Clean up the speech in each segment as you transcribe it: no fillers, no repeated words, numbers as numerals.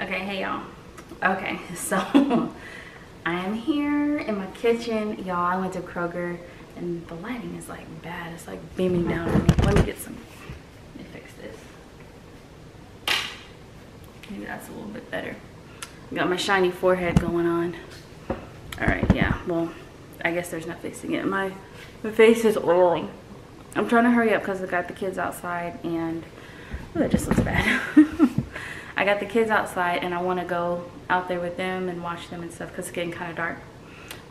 Okay, hey y'all. Okay, so I am here in my kitchen. Y'all, I went to Kroger and the lighting is like bad. It's like beaming down on me. Let me fix this. Maybe that's a little bit better. Got my shiny forehead going on. All right, yeah, well, I guess there's no fixing it. My face is oily. I'm trying to hurry up because I got the kids outside and, oh, that just looks bad. I got the kids outside and I want to go out there with them and watch them and stuff because it's getting kind of dark.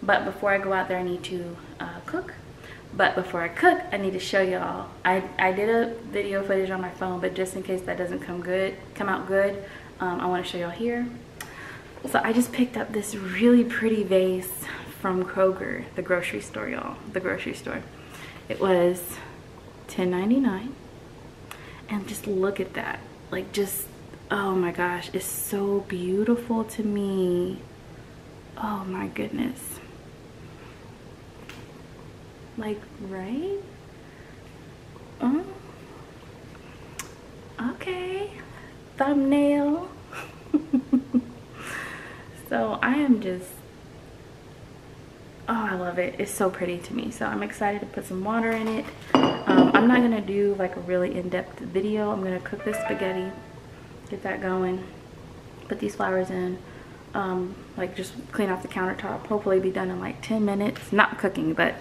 But before I go out there, I need to cook. But before I cook, I need to show y'all. I did a video footage on my phone, but just in case that doesn't come out good, I want to show y'all here. So I just picked up this really pretty vase from Kroger, the grocery store, y'all. The grocery store. It was $10.99, and just look at that. Like, just, oh my gosh, it's so beautiful to me. Oh my goodness. Like, right? Oh, okay. Thumbnail. So I am just, oh, I love it. It's so pretty to me. So I'm excited to put some water in it. I'm not gonna do like a really in-depth video. I'm gonna cook this spaghetti, get that going, put these flowers in, like just clean off the countertop. Hopefully be done in like 10 minutes. Not cooking, but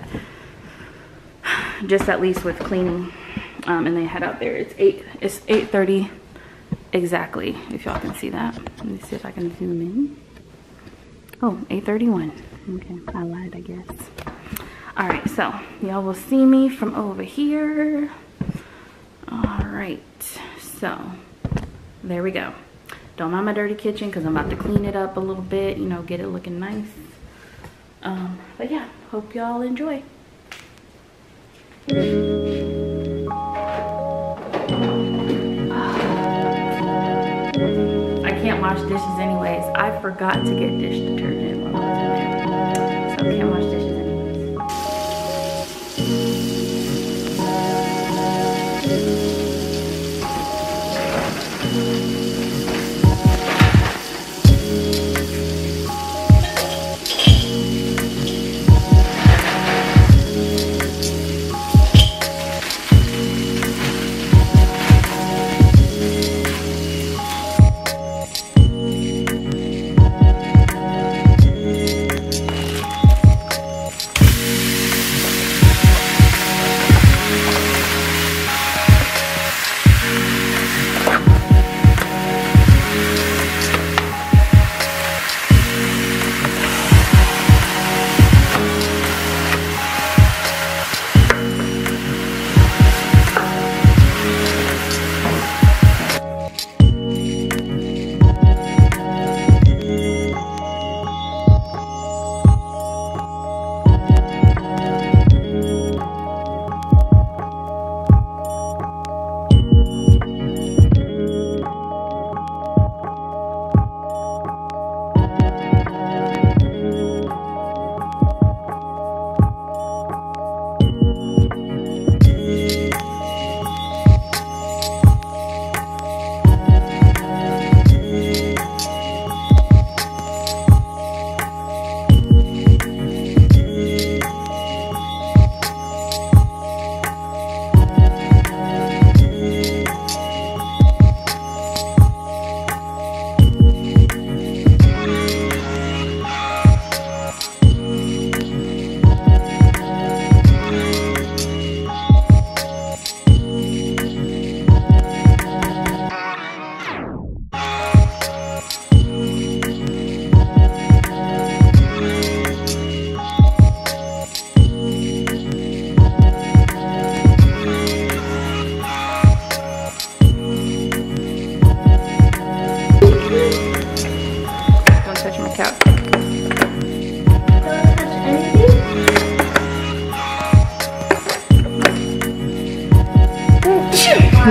just at least with cleaning. And then head out there. It's 8:30 exactly, if y'all can see that. Let me see if I can zoom in. Oh, 8:31. Okay, I lied, I guess. All right, so y'all will see me from over here. All right, so there we go. Don't mind my dirty kitchen because I'm about to clean it up a little bit, you know, get it looking nice. But yeah, hope y'all enjoy. I can't wash dishes anyways. I forgot to get dish detergent while I was in there. So I can't wash dishes anyways.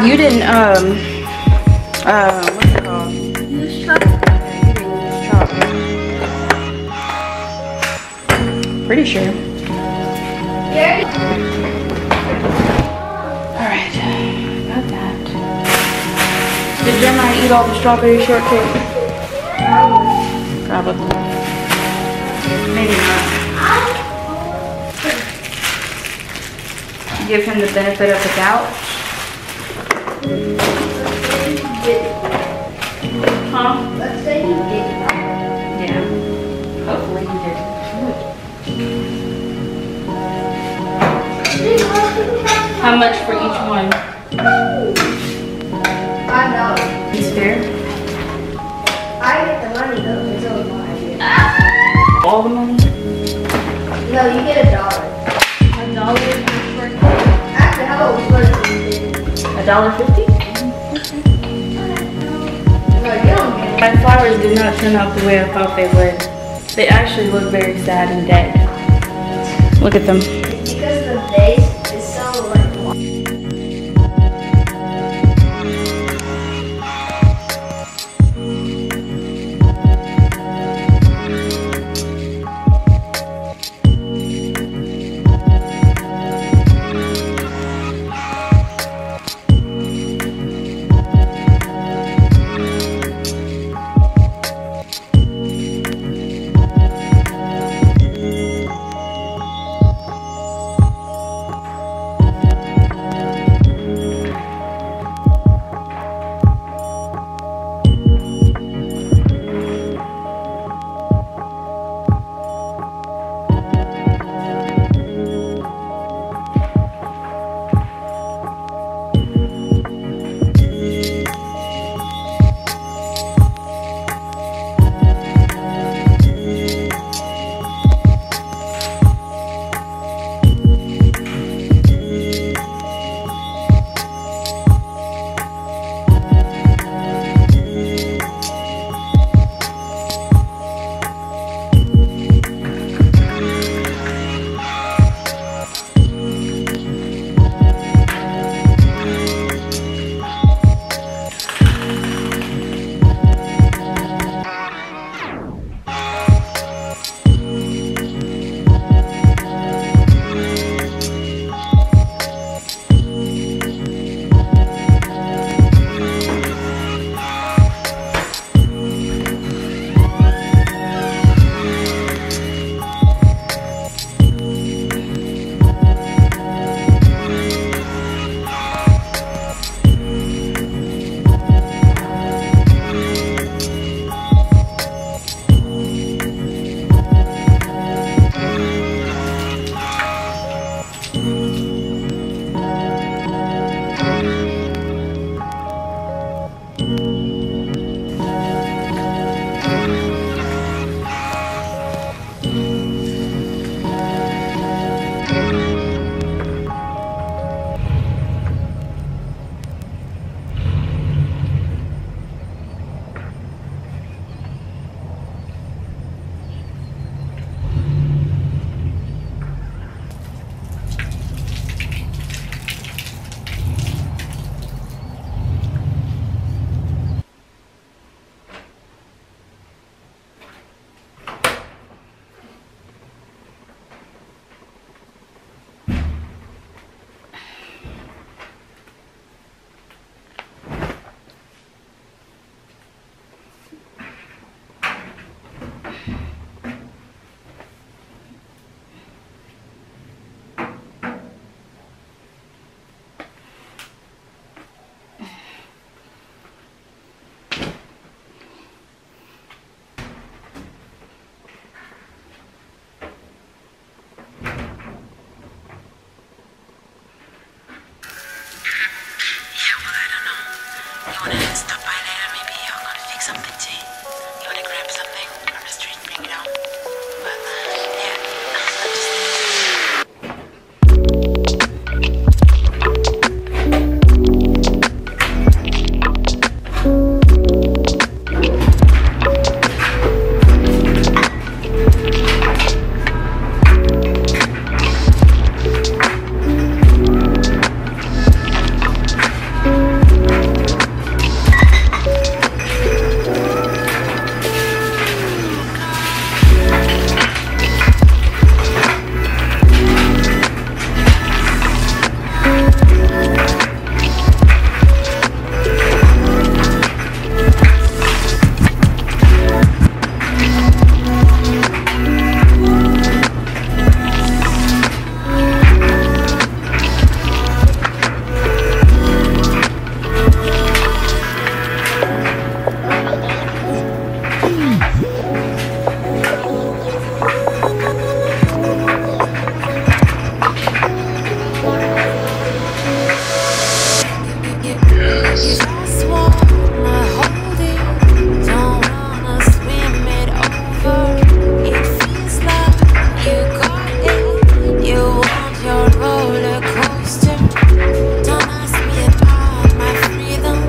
You didn't, what's it called? Use chalk? Okay, you didn't use chalk. Pretty sure. Yeah. Alright, got that. Did Gemini eat all the strawberry shortcake? Probably. Maybe not. Give him the benefit of the doubt. Huh? Let's say he did. Yeah. Hopefully he did. How much for each one? $5. He's fair. I get the money though. It's always my idea. All the money? No, you get $1. $1 per Actually, how about we split it? $1.50? No, you don't get it. My flowers did not turn out the way I thought they would. They actually look very sad and dead. Look at them. It's because the vase is so like. just wanna hold it, don't wanna swim it over. It feels like you got it, you want your roller coaster. Don't ask me about my freedom,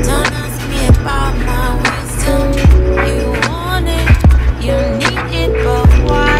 don't ask me about my wisdom. You want it, you need it, but why?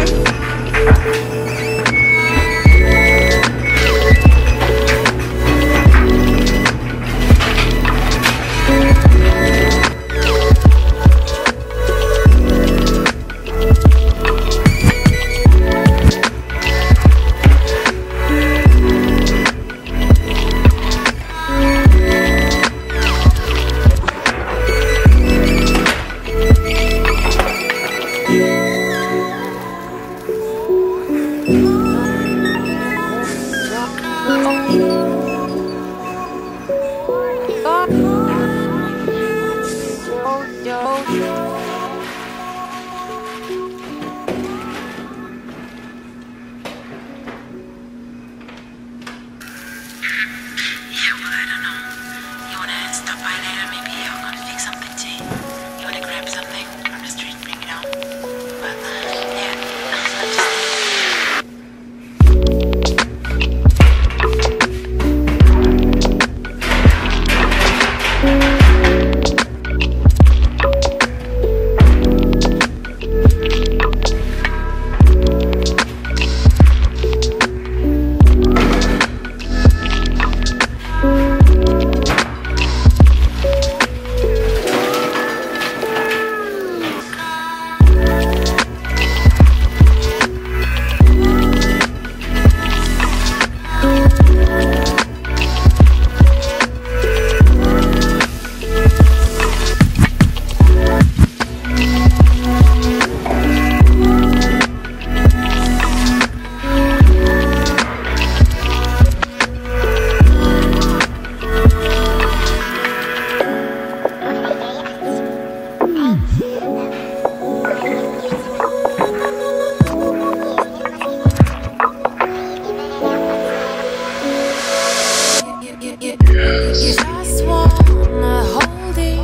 You just wanna hold it,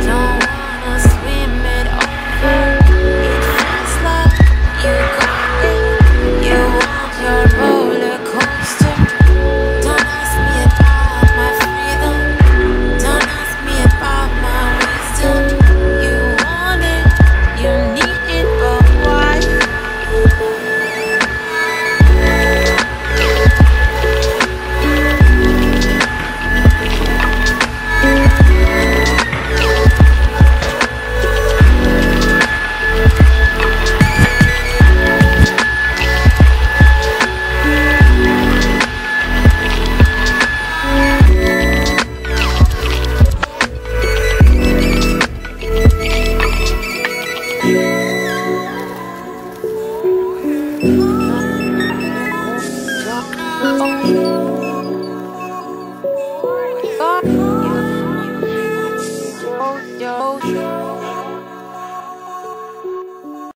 don't wanna swim it over. It feels like you got it, you want your roller coaster. Don't ask me about my freedom, don't ask me about my wisdom. You want it, you need it, but why? Yo.